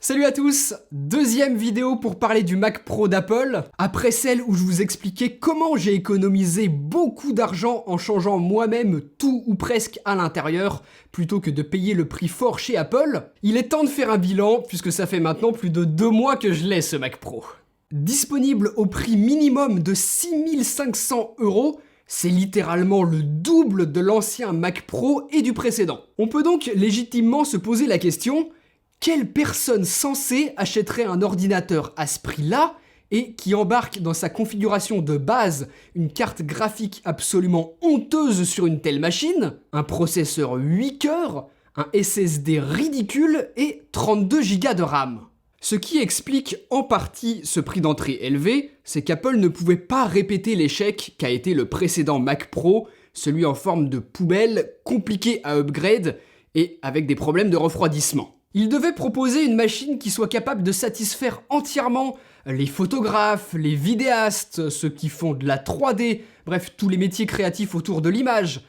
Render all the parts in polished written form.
Salut à tous, deuxième vidéo pour parler du Mac Pro d'Apple. Après celle où je vous expliquais comment j'ai économisé beaucoup d'argent en changeant moi-même tout ou presque à l'intérieur, plutôt que de payer le prix fort chez Apple, il est temps de faire un bilan puisque ça fait maintenant plus de 2 mois que je l'ai ce Mac Pro. Disponible au prix minimum de 6500 €, c'est littéralement le double de l'ancien Mac Pro et du précédent. On peut donc légitimement se poser la question: quelle personne sensée achèterait un ordinateur à ce prix-là et qui embarque dans sa configuration de base une carte graphique absolument honteuse sur une telle machine, un processeur 8 cœurs, un SSD ridicule et 32 Go de RAM? Ce qui explique en partie ce prix d'entrée élevé, c'est qu'Apple ne pouvait pas répéter l'échec qu'a été le précédent Mac Pro, celui en forme de poubelle, compliqué à upgrade et avec des problèmes de refroidissement. Il devait proposer une machine qui soit capable de satisfaire entièrement les photographes, les vidéastes, ceux qui font de la 3D, bref, tous les métiers créatifs autour de l'image,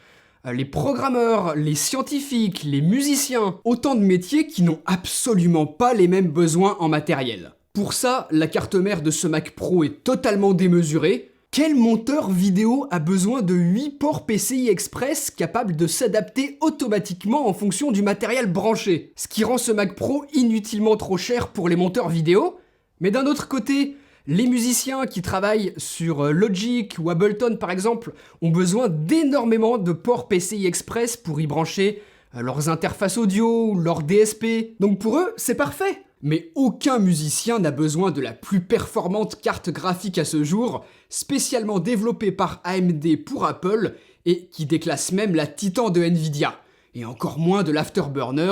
les programmeurs, les scientifiques, les musiciens, autant de métiers qui n'ont absolument pas les mêmes besoins en matériel. Pour ça, la carte mère de ce Mac Pro est totalement démesurée. Quel monteur vidéo a besoin de 8 ports PCI Express capables de s'adapter automatiquement en fonction du matériel branché? Ce qui rend ce Mac Pro inutilement trop cher pour les monteurs vidéo. Mais d'un autre côté, les musiciens qui travaillent sur Logic ou Ableton par exemple ont besoin d'énormément de ports PCI Express pour y brancher leurs interfaces audio ou leurs DSP. Donc pour eux, c'est parfait. Mais aucun musicien n'a besoin de la plus performante carte graphique à ce jour, spécialement développée par AMD pour Apple et qui déclasse même la Titan de Nvidia, et encore moins de l'Afterburner,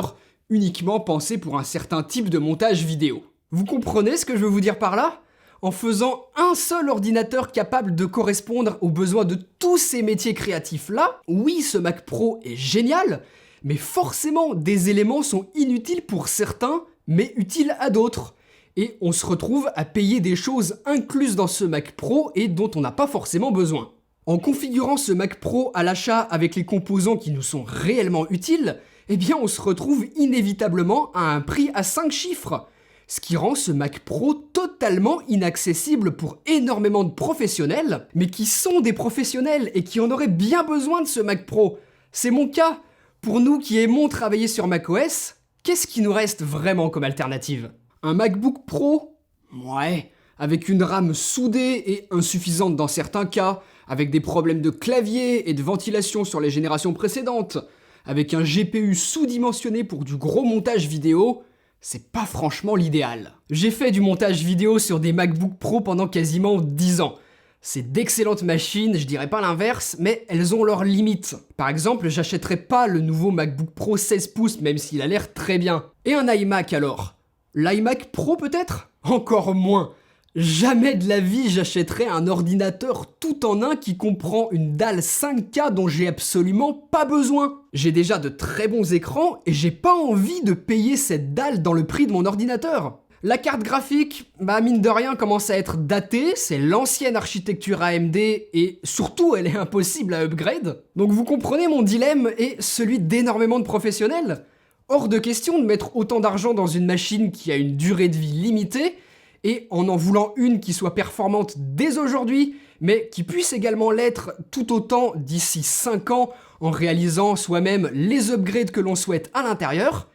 uniquement pensée pour un certain type de montage vidéo. Vous comprenez ce que je veux vous dire par là? En faisant un seul ordinateur capable de correspondre aux besoins de tous ces métiers créatifs-là, oui, ce Mac Pro est génial, mais forcément des éléments sont inutiles pour certains, mais utiles à d'autres. Et on se retrouve à payer des choses incluses dans ce Mac Pro et dont on n'a pas forcément besoin. En configurant ce Mac Pro à l'achat avec les composants qui nous sont réellement utiles, eh bien on se retrouve inévitablement à un prix à 5 chiffres. Ce qui rend ce Mac Pro totalement inaccessible pour énormément de professionnels, mais qui sont des professionnels et qui en auraient bien besoin de ce Mac Pro. C'est mon cas. Pour nous qui aimons travailler sur macOS, qu'est-ce qui nous reste vraiment comme alternative? Un MacBook Pro? Ouais, avec une RAM soudée et insuffisante dans certains cas, avec des problèmes de clavier et de ventilation sur les générations précédentes, avec un GPU sous-dimensionné pour du gros montage vidéo, c'est pas franchement l'idéal. J'ai fait du montage vidéo sur des MacBook Pro pendant quasiment 10 ans. C'est d'excellentes machines, je dirais pas l'inverse, mais elles ont leurs limites. Par exemple, j'achèterais pas le nouveau MacBook Pro 16 pouces, même s'il a l'air très bien. Et un iMac alors? L'iMac Pro peut-être? Encore moins. Jamais de la vie j'achèterais un ordinateur tout en un qui comprend une dalle 5K dont j'ai absolument pas besoin. J'ai déjà de très bons écrans et j'ai pas envie de payer cette dalle dans le prix de mon ordinateur. La carte graphique, mine de rien, commence à être datée, c'est l'ancienne architecture AMD et surtout elle est impossible à upgrade. Donc vous comprenez mon dilemme et celui d'énormément de professionnels. Hors de question de mettre autant d'argent dans une machine qui a une durée de vie limitée et en voulant une qui soit performante dès aujourd'hui, mais qui puisse également l'être tout autant d'ici 5 ans en réalisant soi-même les upgrades que l'on souhaite à l'intérieur.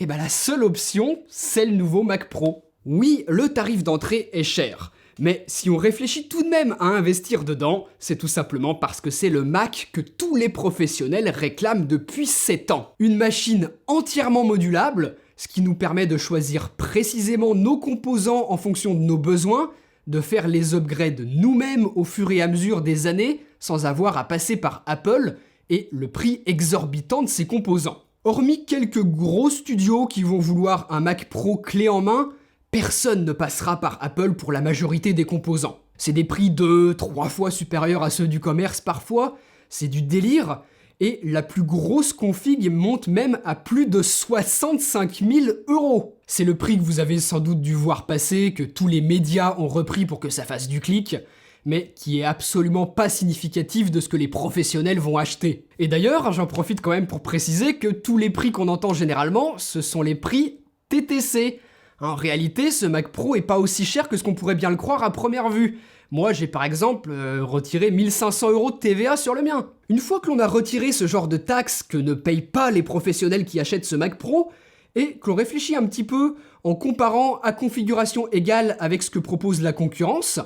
Et la seule option, c'est le nouveau Mac Pro. Oui, le tarif d'entrée est cher, mais si on réfléchit tout de même à investir dedans, c'est tout simplement parce que c'est le Mac que tous les professionnels réclament depuis 7 ans. Une machine entièrement modulable, ce qui nous permet de choisir précisément nos composants en fonction de nos besoins, de faire les upgrades nous-mêmes au fur et à mesure des années, sans avoir à passer par Apple, et le prix exorbitant de ces composants. Hormis quelques gros studios qui vont vouloir un Mac Pro clé en main, personne ne passera par Apple pour la majorité des composants. C'est des prix 2-3 fois supérieurs à ceux du commerce parfois, c'est du délire, et la plus grosse config monte même à plus de 65 000 €. C'est le prix que vous avez sans doute dû voir passer, que tous les médias ont repris pour que ça fasse du clic, mais qui est absolument pas significatif de ce que les professionnels vont acheter. Et d'ailleurs, j'en profite quand même pour préciser que tous les prix qu'on entend généralement, ce sont les prix TTC, En réalité, ce Mac Pro est pas aussi cher que ce qu'on pourrait bien le croire à première vue. Moi, j'ai par exemple retiré 1500 € de TVA sur le mien. Une fois que l'on a retiré ce genre de taxes que ne payent pas les professionnels qui achètent ce Mac Pro, et que l'on réfléchit un petit peu en comparant à configuration égale avec ce que propose la concurrence,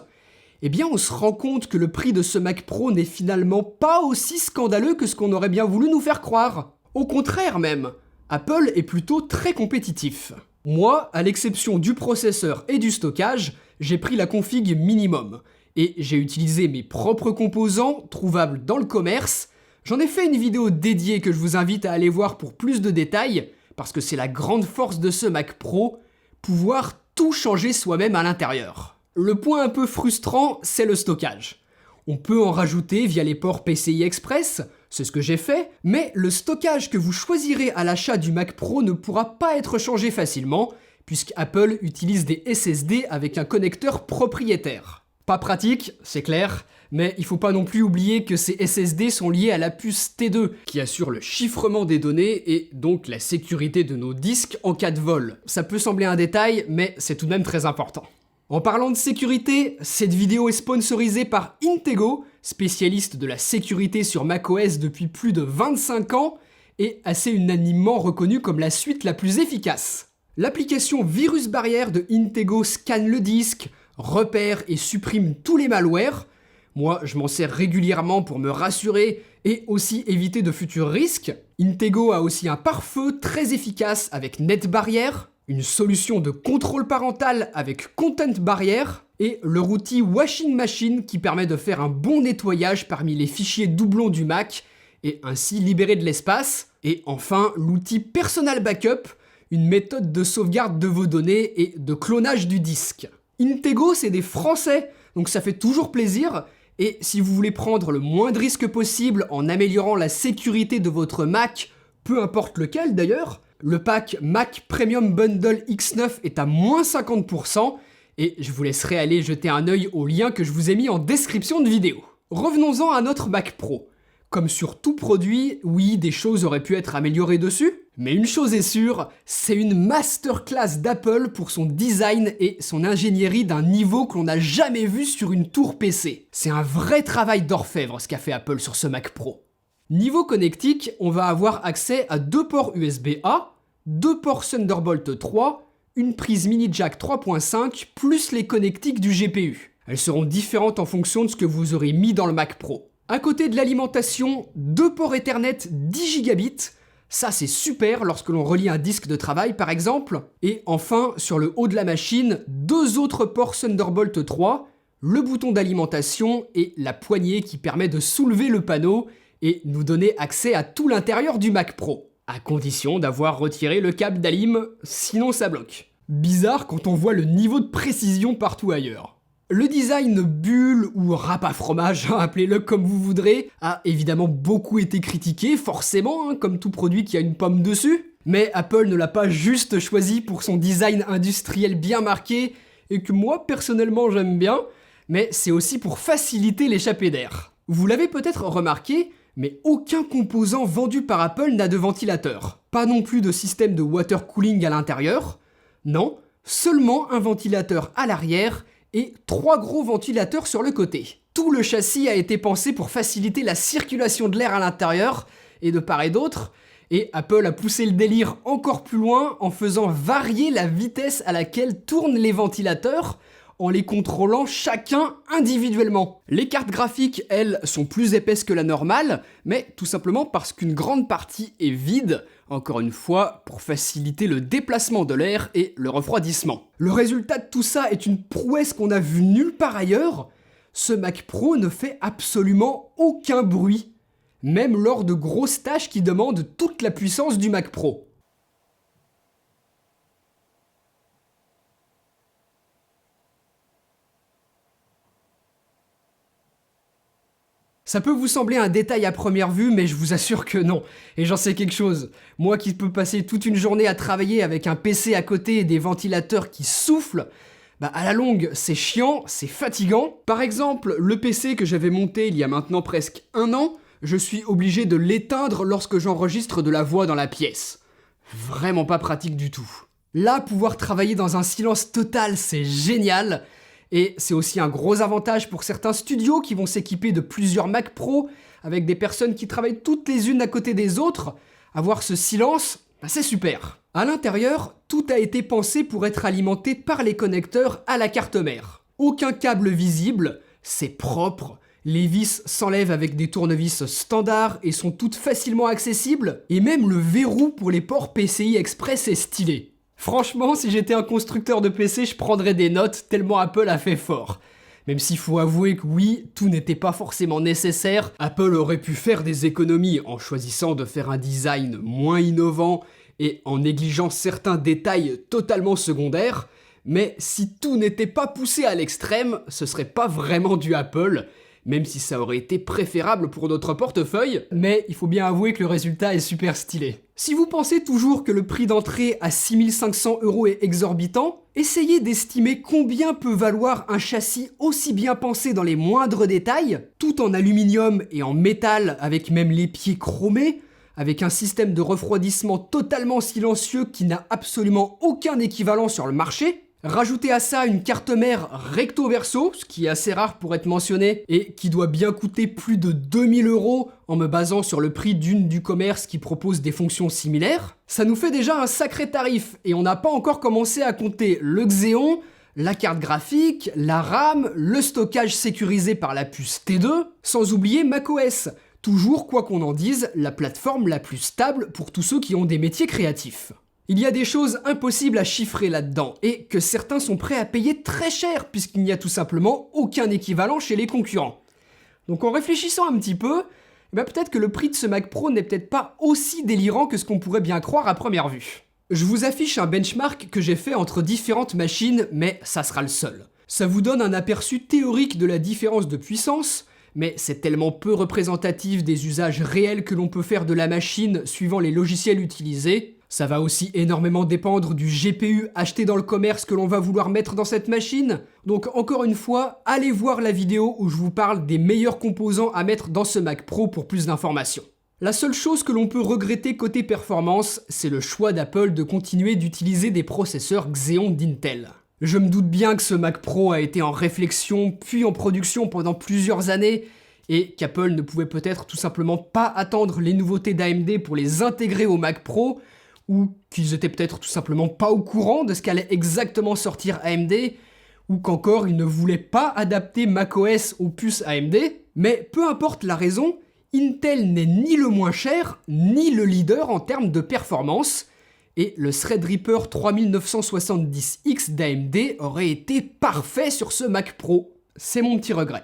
eh bien on se rend compte que le prix de ce Mac Pro n'est finalement pas aussi scandaleux que ce qu'on aurait bien voulu nous faire croire. Au contraire même, Apple est plutôt très compétitif. Moi, à l'exception du processeur et du stockage, j'ai pris la config minimum, et j'ai utilisé mes propres composants trouvables dans le commerce. J'en ai fait une vidéo dédiée que je vous invite à aller voir pour plus de détails, parce que c'est la grande force de ce Mac Pro, pouvoir tout changer soi-même à l'intérieur. Le point un peu frustrant, c'est le stockage. On peut en rajouter via les ports PCI Express, c'est ce que j'ai fait, mais le stockage que vous choisirez à l'achat du Mac Pro ne pourra pas être changé facilement, puisqu'Apple utilise des SSD avec un connecteur propriétaire. Pas pratique, c'est clair, mais il faut pas non plus oublier que ces SSD sont liés à la puce T2, qui assure le chiffrement des données et donc la sécurité de nos disques en cas de vol. Ça peut sembler un détail, mais c'est tout de même très important. En parlant de sécurité, cette vidéo est sponsorisée par Intego, spécialiste de la sécurité sur macOS depuis plus de 25 ans et assez unanimement reconnue comme la suite la plus efficace. L'application Virus Barrière de Intego scanne le disque, repère et supprime tous les malwares. Moi, je m'en sers régulièrement pour me rassurer et aussi éviter de futurs risques. Intego a aussi un pare-feu très efficace avec NetBarrière, une solution de contrôle parental avec Content Barrière, et leur outil Washing Machine qui permet de faire un bon nettoyage parmi les fichiers doublons du Mac et ainsi libérer de l'espace. Et enfin, l'outil Personal Backup, une méthode de sauvegarde de vos données et de clonage du disque. Intego, c'est des Français, donc ça fait toujours plaisir. Et si vous voulez prendre le moins de risques possible en améliorant la sécurité de votre Mac, peu importe lequel d'ailleurs, le pack Mac Premium Bundle X9 est à moins 50%, et je vous laisserai aller jeter un œil au lien que je vous ai mis en description de vidéo. Revenons-en à notre Mac Pro. Comme sur tout produit, oui, des choses auraient pu être améliorées dessus, mais une chose est sûre, c'est une masterclass d'Apple pour son design et son ingénierie d'un niveau que l'on n'a jamais vu sur une tour PC. C'est un vrai travail d'orfèvre ce qu'a fait Apple sur ce Mac Pro. Niveau connectique, on va avoir accès à 2 ports USB-A, 2 ports Thunderbolt 3, une prise mini jack 3.5 plus les connectiques du GPU. Elles seront différentes en fonction de ce que vous aurez mis dans le Mac Pro. À côté de l'alimentation, 2 ports Ethernet 10 gigabits, ça c'est super lorsque l'on relie un disque de travail par exemple. Et enfin, sur le haut de la machine, 2 autres ports Thunderbolt 3, le bouton d'alimentation et la poignée qui permet de soulever le panneau et nous donner accès à tout l'intérieur du Mac Pro, à condition d'avoir retiré le câble d'alim, sinon ça bloque. Bizarre quand on voit le niveau de précision partout ailleurs. Le design bulle ou râpe à fromage, appelez-le comme vous voudrez, a évidemment beaucoup été critiqué, forcément, comme tout produit qui a une pomme dessus. Mais Apple ne l'a pas juste choisi pour son design industriel bien marqué, et que moi personnellement j'aime bien, mais c'est aussi pour faciliter l'échappée d'air. Vous l'avez peut-être remarqué, mais aucun composant vendu par Apple n'a de ventilateur. Pas non plus de système de water cooling à l'intérieur. Non, seulement un ventilateur à l'arrière et 3 gros ventilateurs sur le côté. Tout le châssis a été pensé pour faciliter la circulation de l'air à l'intérieur et de part et d'autre. Et Apple a poussé le délire encore plus loin en faisant varier la vitesse à laquelle tournent les ventilateurs, en les contrôlant chacun individuellement. Les cartes graphiques, elles, sont plus épaisses que la normale, mais tout simplement parce qu'une grande partie est vide, encore une fois, pour faciliter le déplacement de l'air et le refroidissement. Le résultat de tout ça est une prouesse qu'on n'a vue nulle part ailleurs. Ce Mac Pro ne fait absolument aucun bruit, même lors de grosses tâches qui demandent toute la puissance du Mac Pro. Ça peut vous sembler un détail à première vue, mais je vous assure que non. Et j'en sais quelque chose. Moi qui peux passer toute une journée à travailler avec un PC à côté et des ventilateurs qui soufflent, à la longue, c'est chiant, c'est fatigant. Par exemple, le PC que j'avais monté il y a maintenant presque 1 an, je suis obligé de l'éteindre lorsque j'enregistre de la voix dans la pièce. Vraiment pas pratique du tout. Là, pouvoir travailler dans un silence total, c'est génial. Et c'est aussi un gros avantage pour certains studios qui vont s'équiper de plusieurs Mac Pro avec des personnes qui travaillent toutes les unes à côté des autres. Avoir ce silence, c'est super. À l'intérieur, tout a été pensé pour être alimenté par les connecteurs à la carte mère. Aucun câble visible, c'est propre. Les vis s'enlèvent avec des tournevis standards et sont toutes facilement accessibles. Et même le verrou pour les ports PCI Express est stylé. Franchement, si j'étais un constructeur de PC, je prendrais des notes tellement Apple a fait fort. Même s'il faut avouer que oui, tout n'était pas forcément nécessaire, Apple aurait pu faire des économies en choisissant de faire un design moins innovant et en négligeant certains détails totalement secondaires, mais si tout n'était pas poussé à l'extrême, ce serait pas vraiment du Apple, même si ça aurait été préférable pour notre portefeuille, mais il faut bien avouer que le résultat est super stylé. Si vous pensez toujours que le prix d'entrée à 6 500 € est exorbitant, essayez d'estimer combien peut valoir un châssis aussi bien pensé dans les moindres détails, tout en aluminium et en métal avec même les pieds chromés, avec un système de refroidissement totalement silencieux qui n'a absolument aucun équivalent sur le marché. Rajoutez à ça une carte mère recto verso, ce qui est assez rare pour être mentionné, et qui doit bien coûter plus de 2000 € en me basant sur le prix d'une du commerce qui propose des fonctions similaires. Ça nous fait déjà un sacré tarif, et on n'a pas encore commencé à compter le Xeon, la carte graphique, la RAM, le stockage sécurisé par la puce T2, sans oublier macOS. Toujours, quoi qu'on en dise, la plateforme la plus stable pour tous ceux qui ont des métiers créatifs. Il y a des choses impossibles à chiffrer là-dedans, et que certains sont prêts à payer très cher, puisqu'il n'y a tout simplement aucun équivalent chez les concurrents. Donc en réfléchissant un petit peu, peut-être que le prix de ce Mac Pro n'est peut-être pas aussi délirant que ce qu'on pourrait bien croire à première vue. Je vous affiche un benchmark que j'ai fait entre différentes machines, mais ça sera le seul. Ça vous donne un aperçu théorique de la différence de puissance, mais c'est tellement peu représentatif des usages réels que l'on peut faire de la machine suivant les logiciels utilisés. Ça va aussi énormément dépendre du GPU acheté dans le commerce que l'on va vouloir mettre dans cette machine. Donc encore une fois, allez voir la vidéo où je vous parle des meilleurs composants à mettre dans ce Mac Pro pour plus d'informations. La seule chose que l'on peut regretter côté performance, c'est le choix d'Apple de continuer d'utiliser des processeurs Xeon d'Intel. Je me doute bien que ce Mac Pro a été en réflexion puis en production pendant plusieurs années et qu'Apple ne pouvait peut-être tout simplement pas attendre les nouveautés d'AMD pour les intégrer au Mac Pro, ou qu'ils étaient peut-être tout simplement pas au courant de ce qu'allait exactement sortir AMD, ou qu'encore ils ne voulaient pas adapter macOS aux puces AMD. Mais peu importe la raison, Intel n'est ni le moins cher, ni le leader en termes de performance, et le Threadripper 3970X d'AMD aurait été parfait sur ce Mac Pro. C'est mon petit regret.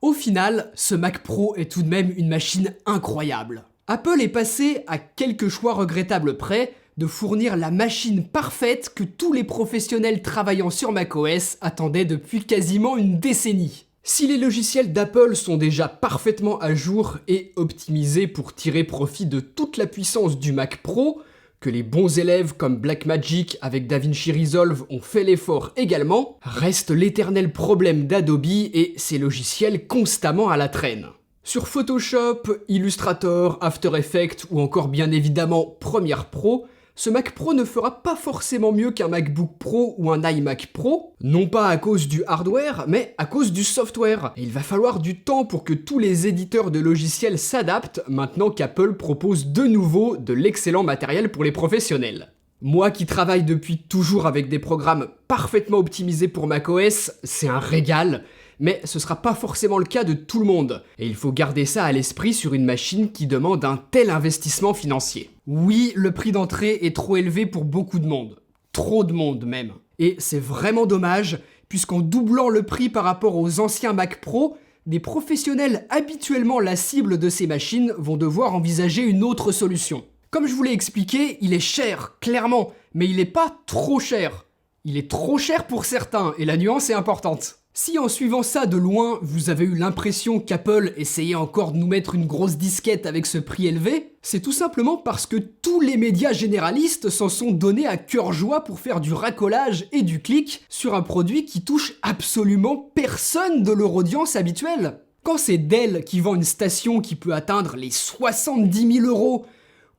Au final, ce Mac Pro est tout de même une machine incroyable. Apple est passé à quelques choix regrettables près de fournir la machine parfaite que tous les professionnels travaillant sur macOS attendaient depuis quasiment une décennie. Si les logiciels d'Apple sont déjà parfaitement à jour et optimisés pour tirer profit de toute la puissance du Mac Pro, que les bons élèves comme Blackmagic avec DaVinci Resolve ont fait l'effort également, reste l'éternel problème d'Adobe et ses logiciels constamment à la traîne. Sur Photoshop, Illustrator, After Effects ou encore bien évidemment Premiere Pro, ce Mac Pro ne fera pas forcément mieux qu'un MacBook Pro ou un iMac Pro, non pas à cause du hardware, mais à cause du software. Et il va falloir du temps pour que tous les éditeurs de logiciels s'adaptent maintenant qu'Apple propose de nouveau de l'excellent matériel pour les professionnels. Moi qui travaille depuis toujours avec des programmes parfaitement optimisés pour macOS, c'est un régal. Mais ce sera pas forcément le cas de tout le monde, et il faut garder ça à l'esprit sur une machine qui demande un tel investissement financier. Oui, le prix d'entrée est trop élevé pour beaucoup de monde. Trop de monde même. Et c'est vraiment dommage, puisqu'en doublant le prix par rapport aux anciens Mac Pro, des professionnels habituellement la cible de ces machines vont devoir envisager une autre solution. Comme je vous l'ai expliqué, il est cher, clairement, mais il n'est pas trop cher. Il est trop cher pour certains, et la nuance est importante. Si en suivant ça de loin, vous avez eu l'impression qu'Apple essayait encore de nous mettre une grosse disquette avec ce prix élevé, c'est tout simplement parce que tous les médias généralistes s'en sont donnés à cœur joie pour faire du racolage et du clic sur un produit qui touche absolument personne de leur audience habituelle. Quand c'est Dell qui vend une station qui peut atteindre les 70 000 €,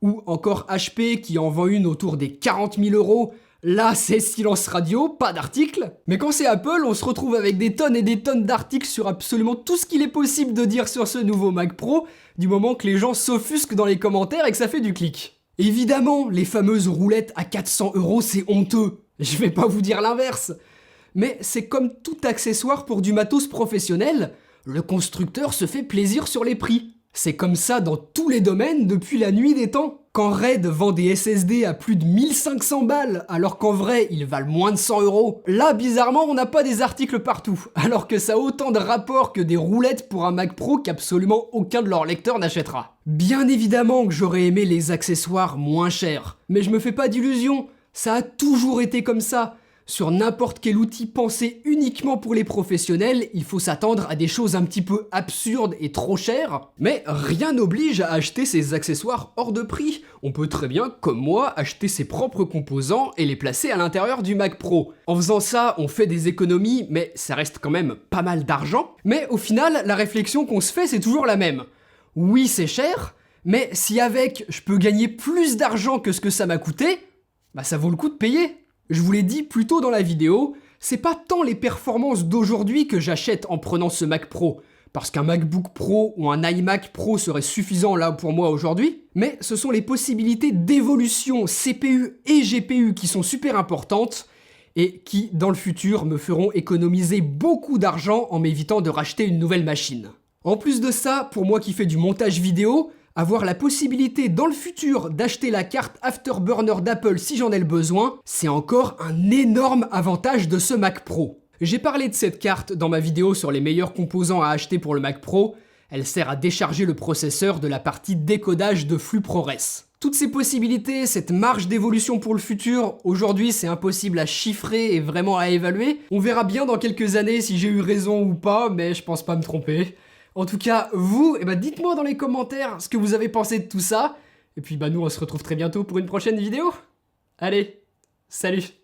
ou encore HP qui en vend une autour des 40 000 €, Là, c'est silence radio, pas d'article. Mais quand c'est Apple, on se retrouve avec des tonnes et des tonnes d'articles sur absolument tout ce qu'il est possible de dire sur ce nouveau Mac Pro, du moment que les gens s'offusquent dans les commentaires et que ça fait du clic. Évidemment, les fameuses roulettes à 400 €, c'est honteux. Je vais pas vous dire l'inverse. Mais c'est comme tout accessoire pour du matos professionnel, le constructeur se fait plaisir sur les prix. C'est comme ça dans tous les domaines depuis la nuit des temps. Quand Raid vend des SSD à plus de 1500 balles, alors qu'en vrai ils valent moins de 100 €, là bizarrement on n'a pas des articles partout, alors que ça a autant de rapport que des roulettes pour un Mac Pro qu'absolument aucun de leurs lecteurs n'achètera. Bien évidemment que j'aurais aimé les accessoires moins chers, mais je me fais pas d'illusions, ça a toujours été comme ça. Sur n'importe quel outil pensé uniquement pour les professionnels, il faut s'attendre à des choses un petit peu absurdes et trop chères, mais rien n'oblige à acheter ces accessoires hors de prix. On peut très bien, comme moi, acheter ses propres composants et les placer à l'intérieur du Mac Pro. En faisant ça, on fait des économies, mais ça reste quand même pas mal d'argent. Mais au final, la réflexion qu'on se fait, c'est toujours la même. Oui, c'est cher, mais si avec, je peux gagner plus d'argent que ce que ça m'a coûté, bah ça vaut le coup de payer. Je vous l'ai dit plus tôt dans la vidéo, c'est pas tant les performances d'aujourd'hui que j'achète en prenant ce Mac Pro, parce qu'un MacBook Pro ou un iMac Pro serait suffisant là pour moi aujourd'hui, mais ce sont les possibilités d'évolution CPU et GPU qui sont super importantes et qui, dans le futur, me feront économiser beaucoup d'argent en m'évitant de racheter une nouvelle machine. En plus de ça, pour moi qui fais du montage vidéo, avoir la possibilité dans le futur d'acheter la carte Afterburner d'Apple si j'en ai le besoin, c'est encore un énorme avantage de ce Mac Pro. J'ai parlé de cette carte dans ma vidéo sur les meilleurs composants à acheter pour le Mac Pro, elle sert à décharger le processeur de la partie décodage de flux ProRes. Toutes ces possibilités, cette marge d'évolution pour le futur, aujourd'hui c'est impossible à chiffrer et vraiment à évaluer. On verra bien dans quelques années si j'ai eu raison ou pas, mais je pense pas me tromper. En tout cas, vous, dites-moi dans les commentaires ce que vous avez pensé de tout ça. Et puis nous, on se retrouve très bientôt pour une prochaine vidéo. Allez, salut!